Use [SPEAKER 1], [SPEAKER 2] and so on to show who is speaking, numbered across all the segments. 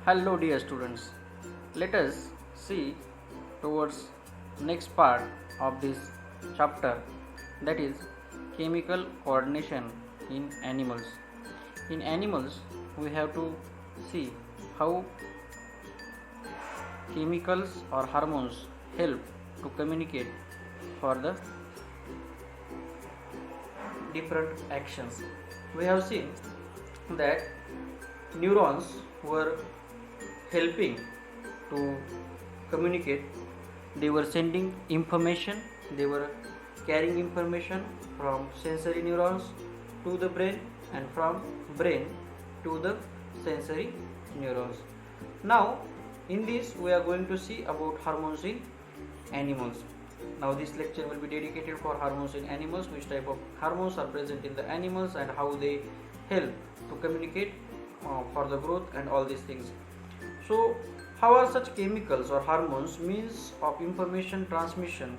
[SPEAKER 1] Hello dear students, let us see towards next part of this chapter, that is chemical coordination in animals. In animals we have to see how chemicals or hormones help to communicate for the different actions. We have seen that neurons were helping to communicate. They were sending information, they were carrying information from sensory neurons to the brain and from brain to the sensory neurons. Now in this we are going to see about hormones in animals. Now this lecture will be dedicated for hormones in animals, which type of hormones are present in the animals and how they help to communicate for the growth and all these things. So how are such chemicals or hormones means of information transmission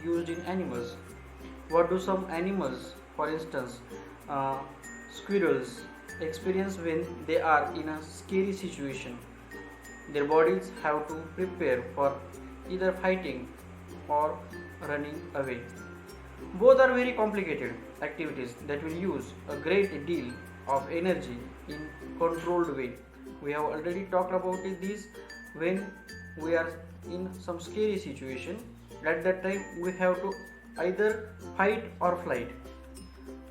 [SPEAKER 1] used in animals? What do some animals, for instance squirrels, experience when they are in a scary situation? Their bodies have to prepare for either fighting or running away. Both are very complicated activities that will use a great deal of energy in controlled way. We have already talked about this. When we are in some scary situation, at that time we have to either fight or flight.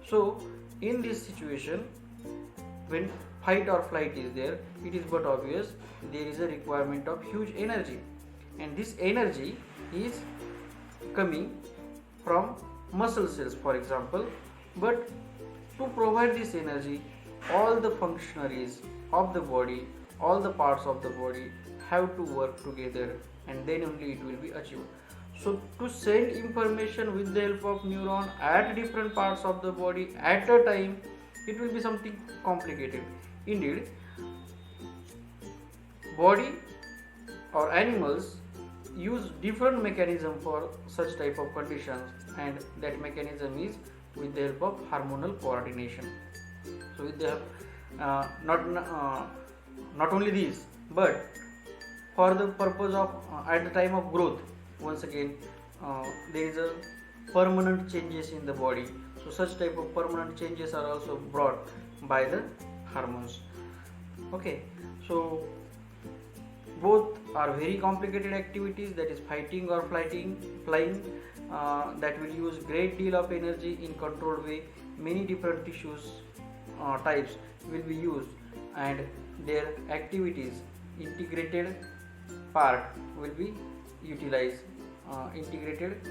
[SPEAKER 1] So in this situation, when fight or flight is there, it is but obvious there is a requirement of huge energy, and this energy is coming from muscle cells, for example. But to provide this energy, all the functionaries of the body, all the parts of the body have to work together, and then only it will be achieved. So to send information with the help of neuron at different parts of the body at a time, it will be something complicated. Indeed, body or animals use different mechanism for such type of conditions, and that mechanism is with the help of hormonal coordination. So with the not only this, but for the purpose of at the time of growth, once again there is a permanent changes in the body. So such type of permanent changes are also brought by the hormones. Okay, so both are very complicated activities, that is fighting or flying, that will use great deal of energy in controlled way. Many different tissues types will be used, and their activities integrated part will be utilized. Integrated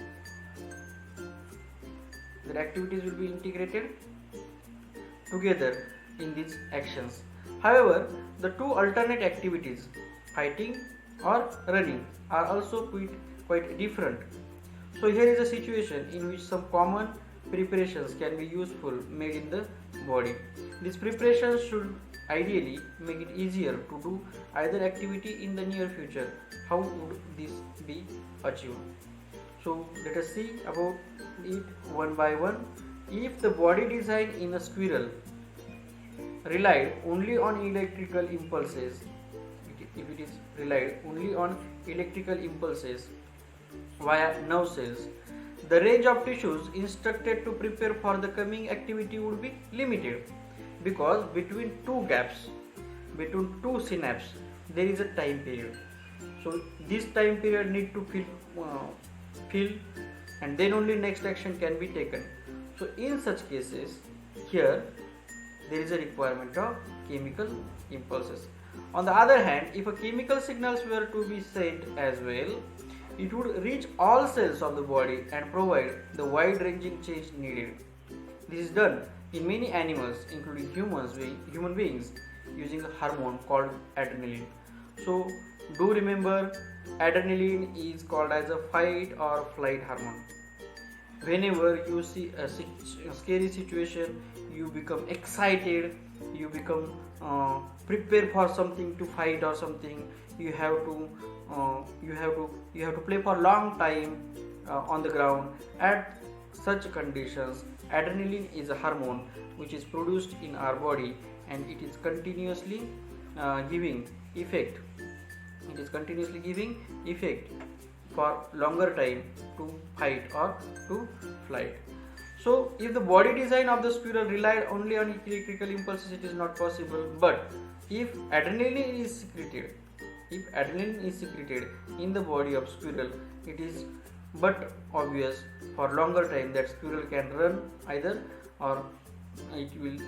[SPEAKER 1] their activities will be integrated together in these actions. However, the two alternate activities, fighting or running, are also quite different. So here is a situation in which some common preparations can be useful made in the body. These preparations should ideally make it easier to do either activity in the near future. How would this be achieved? So let us see about it one by one. If the body design in a squirrel relied only on electrical impulses, if it is relied only on electrical impulses via nerve cells, the range of tissues instructed to prepare for the coming activity would be limited, because between two gaps, between two synapses, there is a time period. So this time period need to fill, and then only next action can be taken. So in such cases, here there is a requirement of chemical impulses. On the other hand, if a chemical signals were to be sent as well, it would reach all cells of the body and provide the wide-ranging change needed. This is done in many animals, including human beings, using a hormone called adrenaline. So do remember, adrenaline is called as a fight or flight hormone. Whenever you see a scary situation, you become excited, you become prepare for something to fight or something. You have to play for long time on the ground. At such conditions, adrenaline is a hormone which is produced in our body, and it is continuously giving effect. It is continuously giving effect for longer time to fight or to flight. So, if the body design of the squirrel relied only on electrical impulses, it is not possible. But if adrenaline is secreted, in the body of squirrel, it is but obvious for longer time that squirrel can run either, or it will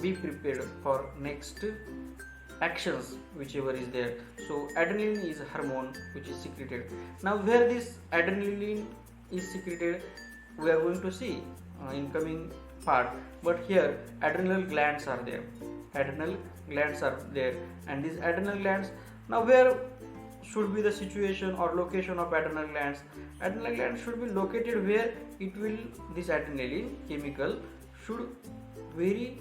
[SPEAKER 1] be prepared for next actions whichever is there. So adrenaline is a hormone which is secreted. Now where this adrenaline is secreted, we are going to see in coming part. But here adrenal glands are there, and these adrenal glands, now where should be the situation or location of adrenal glands? Adrenal glands should be located where it will, this adrenaline chemical should very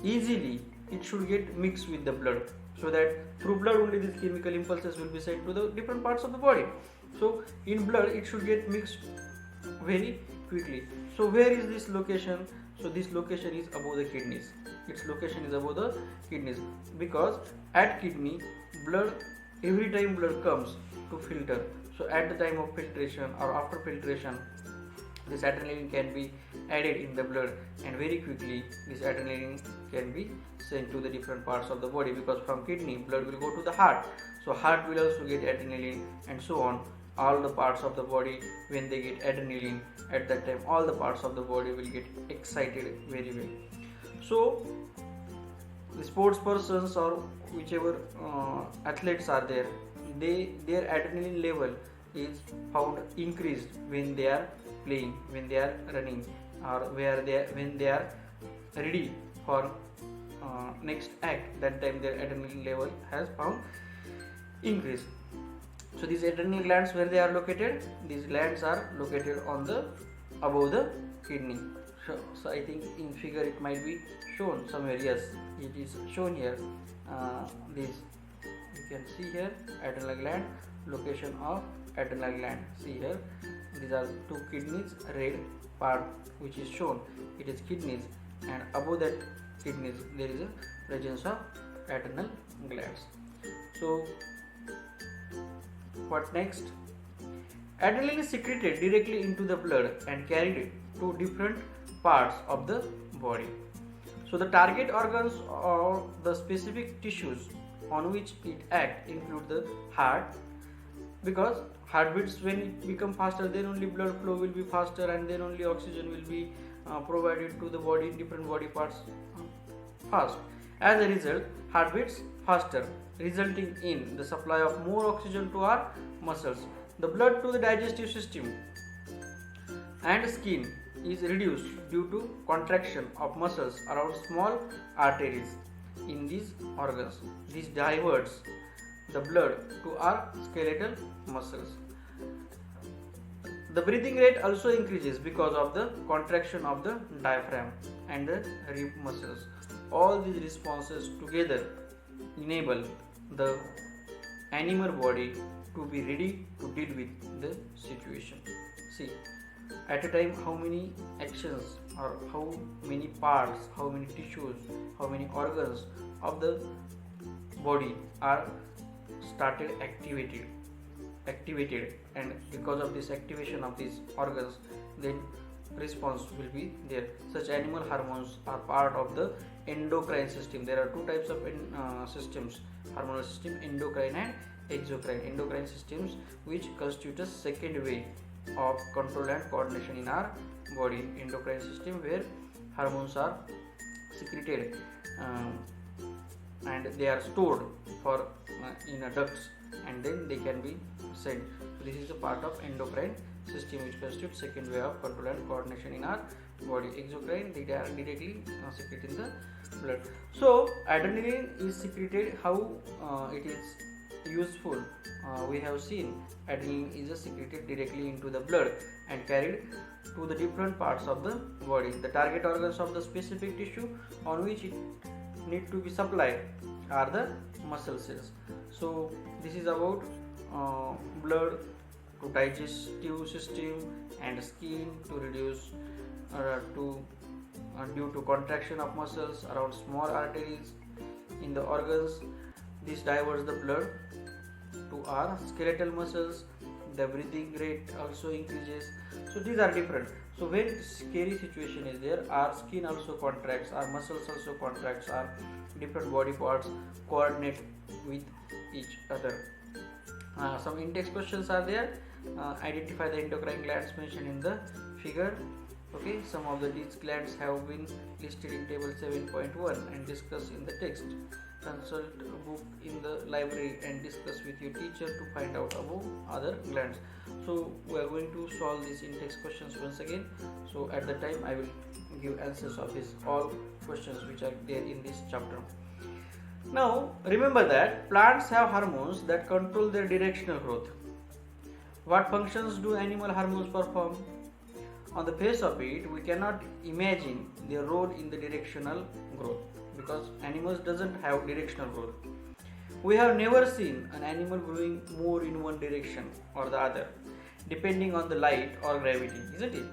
[SPEAKER 1] easily, it should get mixed with the blood, so that through blood only these chemical impulses will be sent to the different parts of the body. So in blood it should get mixed very quickly. So where is this location? So this location is above the kidneys. Its location is above the kidneys, because at kidney blood, every time blood comes to filter, so at the time of filtration or after filtration, this adrenaline can be added in the blood, and very quickly this adrenaline can be sent to the different parts of the body, because from kidney blood will go to the heart, so heart will also get adrenaline, and so on. All the parts of the body, when they get adrenaline, at that time all the parts of the body will get excited very well. So the sports persons or whichever athletes are there, their adrenaline level is found increased when they are playing, when they are running, or when they are ready for next act. That time their adrenaline level has found increased. So these adrenal glands, where they are located? These glands are located on the above the kidney. So I think in figure it might be shown somewhere. Yes, it is shown here. This you can see here, adrenal gland, location of adrenal gland. See here, these are two kidneys, red part which is shown, it is kidneys, and above that kidneys there is a presence of adrenal glands. So what next? Adrenaline is secreted directly into the blood and carried to different parts of the body. So the target organs or the specific tissues on which it acts include the heart, because heartbeats, when it become faster, then only blood flow will be faster, and then only oxygen will be provided to the body, different body parts fast. As a result, heart beats faster, resulting in the supply of more oxygen to our muscles. The blood to the digestive system and skin is reduced due to contraction of muscles around small arteries in these organs. This diverts the blood to our skeletal muscles. The breathing rate also increases because of the contraction of the diaphragm and the rib muscles. All these responses together enable the animal body to be ready to deal with the situation. See, at a time how many actions or how many parts, how many tissues, how many organs of the body are started activated, and because of this activation of these organs, then response will be there. Such animal hormones are part of the endocrine system. There are two types of systems, hormonal system, endocrine and exocrine. Endocrine systems, which constitute a second way of control and coordination in our body. Endocrine system, where hormones are secreted and they are stored for in a ducts, and then they can be sent. So this is a part of endocrine system, which constitutes second way of control and coordination in our body. Exocrine, they are directly secreted in the blood. So adrenaline is secreted. How it is useful? We have seen adrenaline is secreted directly into the blood and carried to the different parts of the body. The target organs of the specific tissue on which it need to be supplied are the muscle cells. So this is about blood to digestive system and skin to reduce due to contraction of muscles around small arteries in the organs. This diverts the blood to our skeletal muscles. The breathing rate also increases. So these are different. So when scary situation is there, our skin also contracts, our muscles also contracts, our different body parts coordinate with each other. Some in-text questions are there. Identify the endocrine glands mentioned in the figure. Okay, some of these glands have been listed in table 7.1 and discussed in the text. Consult a book in the library and discuss with your teacher to find out about other glands. So we are going to solve these in-text questions once again. So at the time I will give answers of these all questions which are there in this chapter. Now remember that plants have hormones that control their directional growth. What functions do animal hormones perform? On the face of it, we cannot imagine their role in the directional growth because animals doesn't have directional growth. We have never seen an animal growing more in one direction or the other, depending on the light or gravity, isn't it?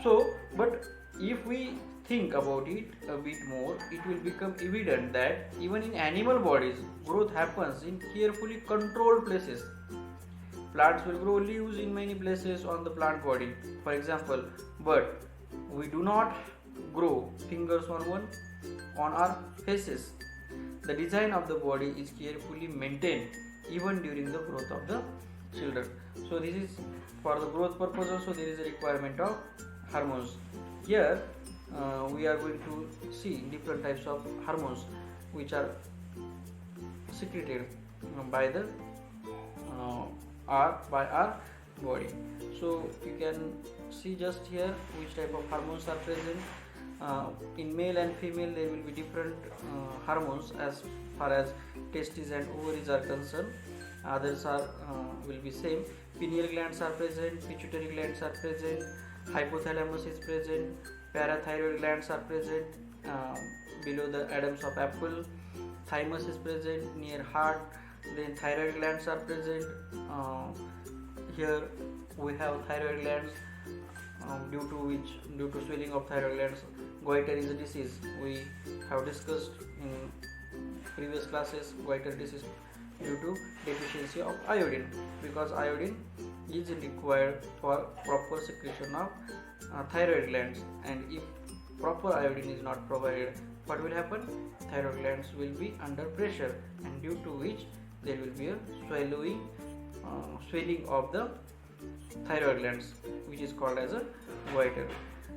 [SPEAKER 1] So, but if we think about it a bit more, it will become evident that even in animal bodies, growth happens in carefully controlled places. Plants will grow leaves in many places on the plant body, for example, but we do not grow fingers on our faces. The design of the body is carefully maintained even during the growth of the children. So this is for the growth purpose also there is a requirement of hormones. Here we are going to see different types of hormones which are secreted by the by our body. So you can see just here which type of hormones are present. In male and female there will be different hormones as far as testes and ovaries are concerned. Others are will be same. Pineal glands are present, pituitary glands are present, hypothalamus is present, parathyroid glands are present below the adams of apple, thymus is present near heart, then thyroid glands are present. Here we have thyroid glands due to swelling of thyroid glands, goiter is a disease we have discussed in previous classes. Goiter disease due to deficiency of iodine, because iodine is required for proper secretion of thyroid glands, and if proper iodine is not provided, what will happen? Thyroid glands will be under pressure, and due to which there will be a swelling of the thyroid glands, which is called as a goiter.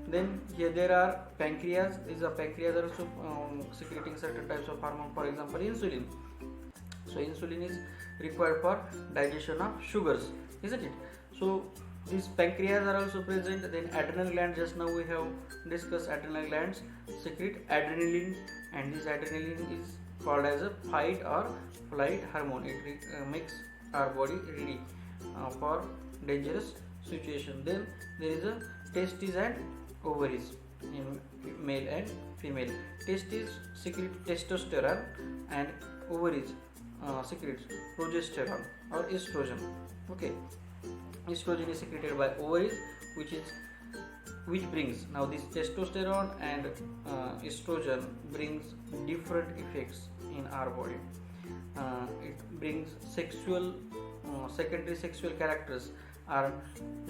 [SPEAKER 1] Then here there are pancreas. These are pancreas are also secreting certain types of hormone, for example insulin. So insulin is required for digestion of sugars, isn't it? So these pancreas are also present. Then adrenal gland, just now we have discussed adrenal glands secrete adrenaline, and this adrenaline is called as a fight or flight hormone. It makes our body ready for dangerous situation. Then there is a testes and ovaries in male and female. Testes secrete testosterone and ovaries secretes progesterone or estrogen. Okay, estrogen is secreted by ovaries, which brings, now this testosterone and estrogen brings different effects in our body. It brings secondary sexual characters are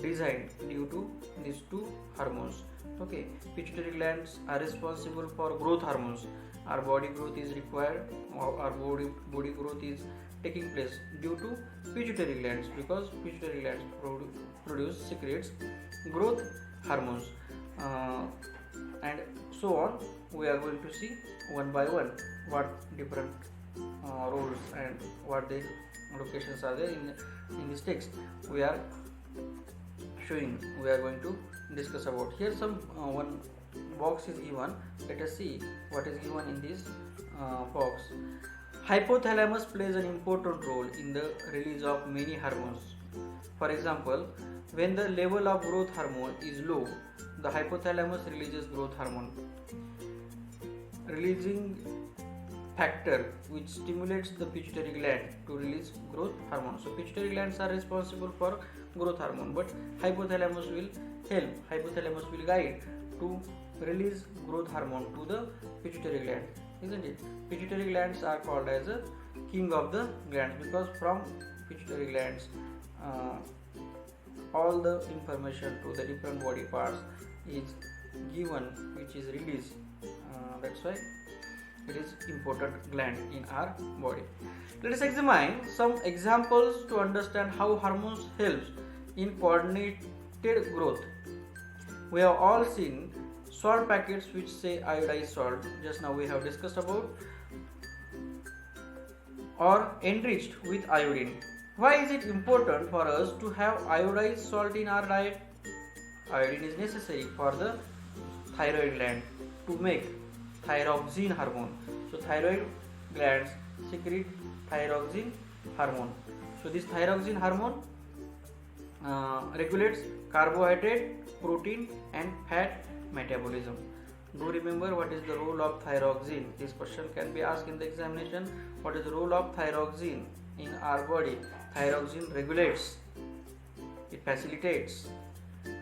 [SPEAKER 1] designed due to these two hormones. Okay, pituitary glands are responsible for growth hormones. Our body growth is required, our body growth is taking place due to pituitary glands, because pituitary glands secretes growth hormones, and so on. We are going to see one by one what different roles and what the locations are there in this text. We are going to discuss about. Here some one box is given. Let us see what is given in this box. Hypothalamus plays an important role in the release of many hormones. For example, when the level of growth hormone is low, the hypothalamus releases growth hormone, releasing factor which stimulates the pituitary gland to release growth hormone. So pituitary glands are responsible for growth hormone, but hypothalamus will guide to release growth hormone to the pituitary gland. isn't it? Pituitary glands are called as a king of the glands because from pituitary glands all the information to the different body parts is given, which is released. That's why it is important gland in our body. Let us examine some examples to understand how hormones helps in coordinated growth. We have all seen salt packets which say iodized salt, just now we have discussed about, or enriched with iodine. Why is it important for us to have iodized salt in our diet? Iodine is necessary for the thyroid gland to make thyroxine hormone. So thyroid glands secrete thyroxine hormone. So this thyroxine hormone regulates carbohydrate, protein and fat metabolism. Do remember what is the role of thyroxine. This question can be asked in the examination. What is the role of thyroxine in our body? Thyroxine regulates, it facilitates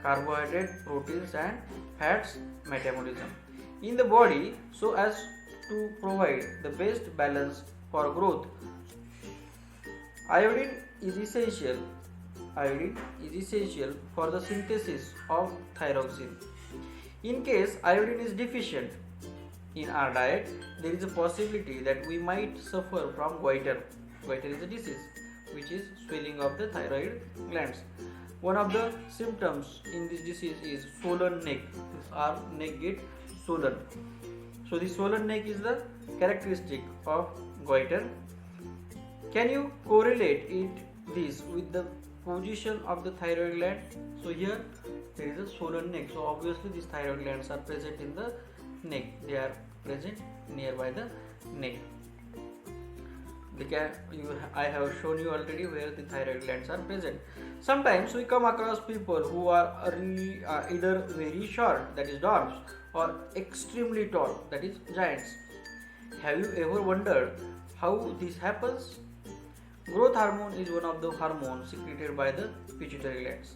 [SPEAKER 1] carbohydrate, proteins and fats metabolism in the body so as to provide the best balance for growth. Iodine is essential. Iodine is essential for the synthesis of thyroxine. In case iodine is deficient in our diet, there is a possibility that we might suffer from goiter. Goiter is a disease which is swelling of the thyroid glands. One of the symptoms in this disease is swollen neck. Our neck gets swollen. So the swollen neck is the characteristic of goiter. Can you correlate this with the position of the thyroid gland? So here there is a swollen neck. So obviously these thyroid glands are present in the neck. They are present nearby the neck. I have shown you already where the thyroid glands are present. Sometimes we come across people who are either very short, that is dwarfs, or extremely tall, that is giants. Have you ever wondered how this happens? Growth hormone is one of the hormones secreted by the pituitary glands.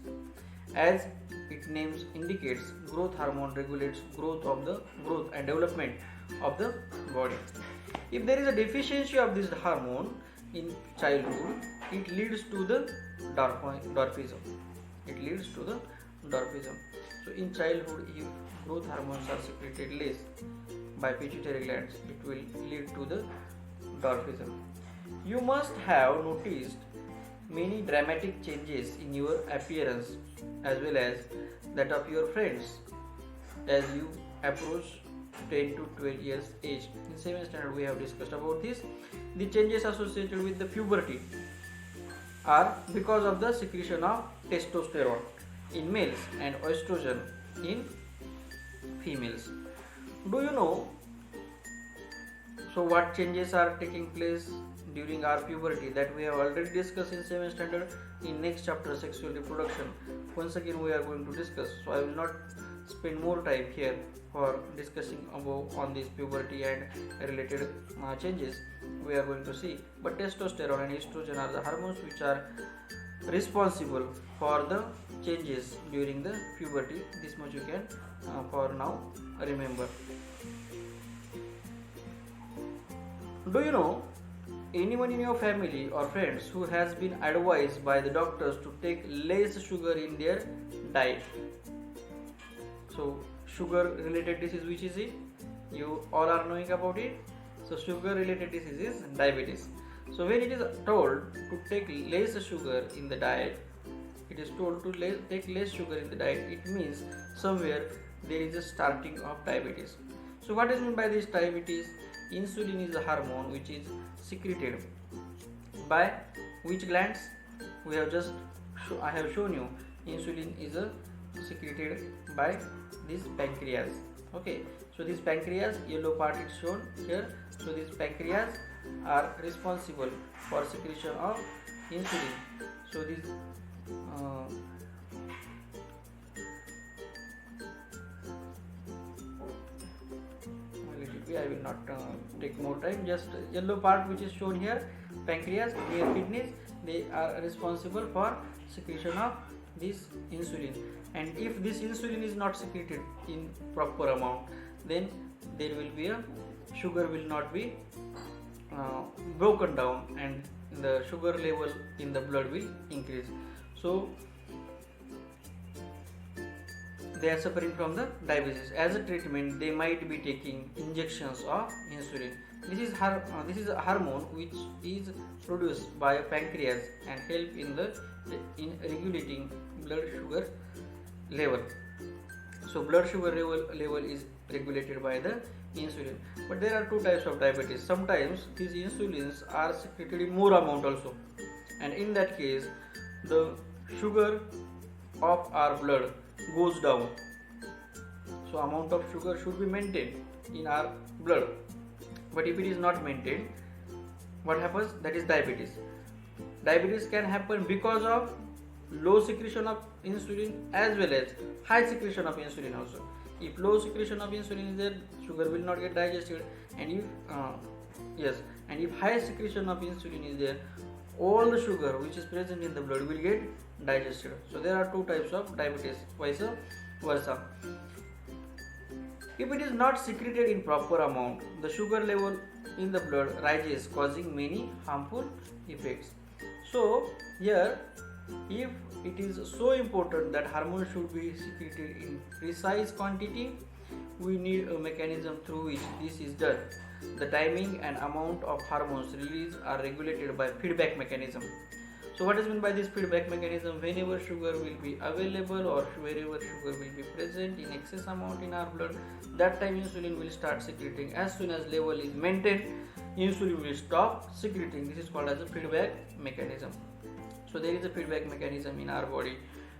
[SPEAKER 1] As its name indicates, growth hormone regulates growth and development of the body. If there is a deficiency of this hormone in childhood, it leads to the dwarfism. So in childhood, if growth hormones are secreted less by pituitary glands, it will lead to the dwarfism. You must have noticed many dramatic changes in your appearance as well as that of your friends as you approach 10 to 12 years age. In 7th standard we have discussed about this. The changes associated with the puberty are because of the secretion of testosterone in males and estrogen in females. Do you know what changes are taking place during our puberty? That we have already discussed in 7th standard. In next chapter, sexual reproduction, once again we are going to discuss. So I will not spend more time here for discussing on this puberty and related changes we are going to see. But testosterone and estrogen are the hormones which are responsible for the changes during the puberty. This much you can for now remember. Do you know anyone in your family or friends who has been advised by the doctors to take less sugar in their diet? So sugar related disease, which is it? You all are knowing about it. So sugar related disease is diabetes. So when it is told to take less sugar in the diet, it is told to take less sugar in the diet, it means somewhere there is a starting of diabetes. So what is meant by this diabetes? Insulin is a hormone which is secreted by which glands? I have shown you. Insulin is secreted by this pancreas. Okay, so this pancreas, yellow part is shown here. So this pancreas are responsible for secretion of insulin. So this I will not take more time. Just yellow part which is shown here, pancreas, near kidneys, they are responsible for secretion of this insulin. And if this insulin is not secreted in proper amount, then there will be a sugar will not be broken down, and the sugar level in the blood will increase. So they are suffering from the diabetes. As a treatment, they might be taking injections of insulin. This is a hormone which is produced by a pancreas and help in regulating blood sugar level. So blood sugar level is regulated by the insulin. But there are two types of diabetes. Sometimes these insulins are secreted in more amount also, and in that case the sugar of our blood goes down. So amount of sugar should be maintained in our blood, but if it is not maintained, what happens? That is diabetes. Diabetes can happen because of low secretion of insulin as well as high secretion of insulin also. If low secretion of insulin is there, sugar will not get digested, and if high secretion of insulin is there, all the sugar which is present in the blood will get digested. So there are two types of diabetes, vice versa. If it is not secreted in proper amount, the sugar level in the blood rises, causing many harmful effects. So here, if it is so important that hormone should be secreted in precise quantity, we need a mechanism through which this is done. The timing and amount of hormones released are regulated by feedback mechanism. So what is meant by this feedback mechanism? Whenever sugar will be available or wherever sugar will be present in excess amount in our blood, that time insulin will start secreting. As soon as level is maintained, insulin will stop secreting. This is called as a feedback mechanism. So there is a feedback mechanism in our body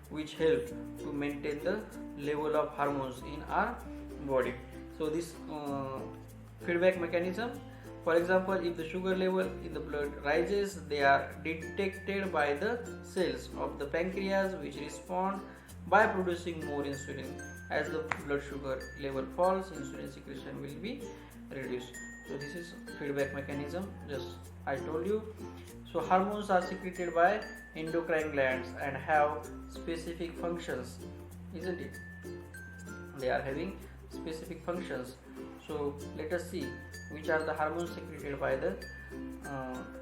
[SPEAKER 1] which helps to maintain the level of hormones in our body. So this feedback mechanism, for example, if the sugar level in the blood rises, they are detected by the cells of the pancreas which respond by producing more insulin. As the blood sugar level falls, insulin secretion will be reduced. So this is feedback mechanism, just I told you. So hormones are secreted by endocrine glands and have specific functions, isn't it? They are having specific functions. So let us see which are the hormones secreted by the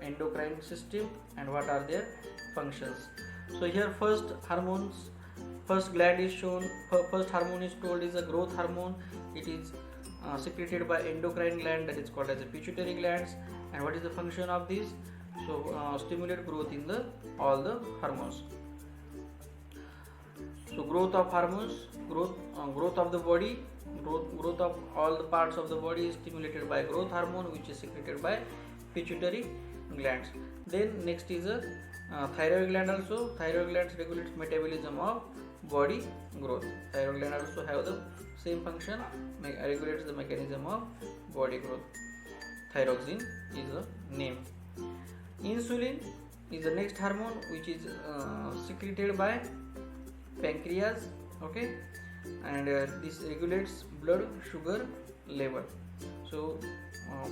[SPEAKER 1] endocrine system and what are their functions. So here first gland is shown. First hormone is told is a growth hormone. It is secreted by endocrine gland, that is called as a pituitary glands. And what is the function of this? So stimulate growth in all the hormones. So growth of hormones, growth of the body, growth of all the parts of the body is stimulated by growth hormone which is secreted by pituitary glands. Then next is a thyroid gland also. Thyroid glands regulates metabolism of body growth. Thyroid gland also have the same function, regulates the mechanism of body growth. Thyroxine is the name. Insulin is the next hormone which is secreted by pancreas, okay, and this regulates blood sugar level. So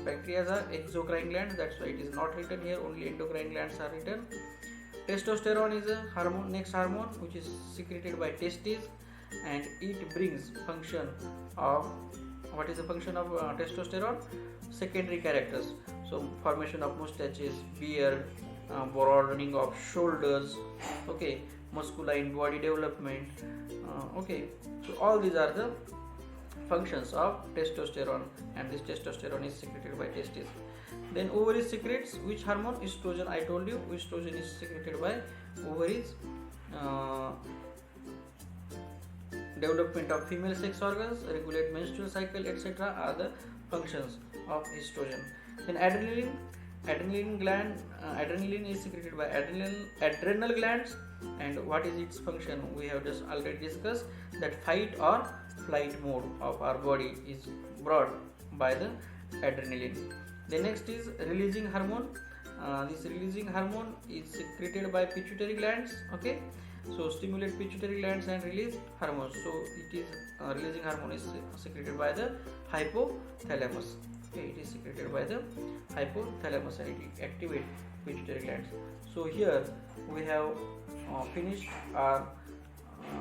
[SPEAKER 1] pancreas are exocrine glands, that's why it is not written here, only endocrine glands are written. Testosterone is a hormone, next hormone which is secreted by testes, and it brings function of, what is the function of testosterone? Secondary characters. So formation of mustaches, beard, broadening of shoulders, okay, masculine body development, okay. So all these are the functions of testosterone, and this testosterone is secreted by testes. Then ovaries secretes which hormone? Estrogen. I told you estrogen is secreted by ovaries. Development of female sex organs, regulate menstrual cycle, etc. are the functions of estrogen. Then adrenaline is secreted by adrenal glands, and what is its function? We have just already discussed that fight or flight mode of our body is brought by the adrenaline. The next is releasing hormone. This releasing hormone is secreted by pituitary glands, okay. So stimulate pituitary glands and release hormones. So it is releasing hormone is secreted by the hypothalamus. Okay, it is secreted by the hypothalamus and it activates pituitary glands. So here we have finished our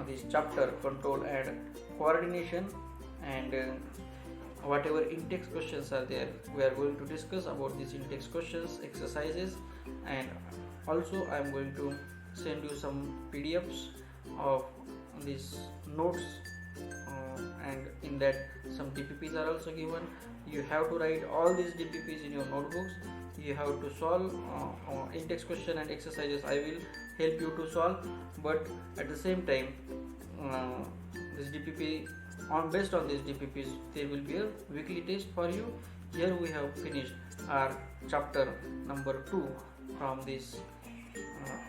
[SPEAKER 1] this chapter, control and coordination, and whatever in-text questions are there, we are going to discuss about these in-text questions, exercises, and also I am going to send you some PDFs of these notes, and in that some DPPs are also given. You have to write all these DPPs in your notebooks. You have to solve in-text question and exercises. I will help you to solve, but at the same time, this DPP, based on these DPPs, there will be a weekly test for you. Here we have finished our chapter number 2 from this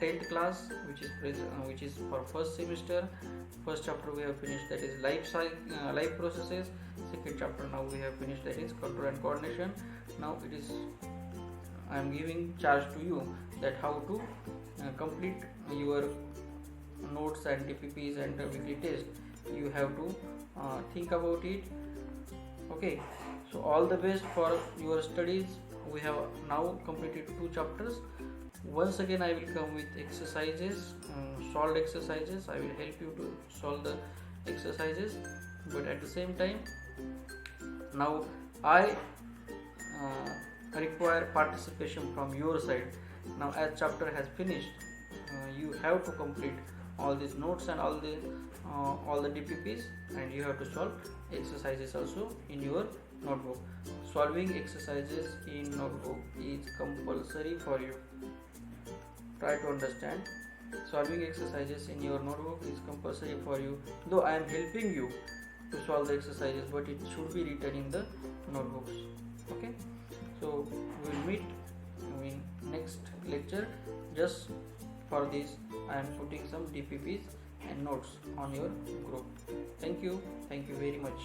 [SPEAKER 1] 10th class, which is for first semester. First chapter we have finished, that is life processes. Second chapter now we have finished, that is control and coordination. Now I am giving charge to you that how to complete your notes and DPPs and weekly test. You have to think about it. Okay, so all the best for your studies. We have now completed 2 chapters. Once again I will come with exercises, solved exercises. I will help you to solve the exercises, but at the same time now I require participation from your side. Now as chapter has finished, you have to complete all these notes and all the DPPs, and you have to solve exercises also in your notebook. Solving exercises in notebook is compulsory for you. Try to understand. Solving exercises in your notebook is compulsory for you, though I am helping you to solve the exercises, but it should be written in the notebooks. Okay, so we will meet in next lecture. Just for this I am putting some DPPs and notes on your group. Thank you very much.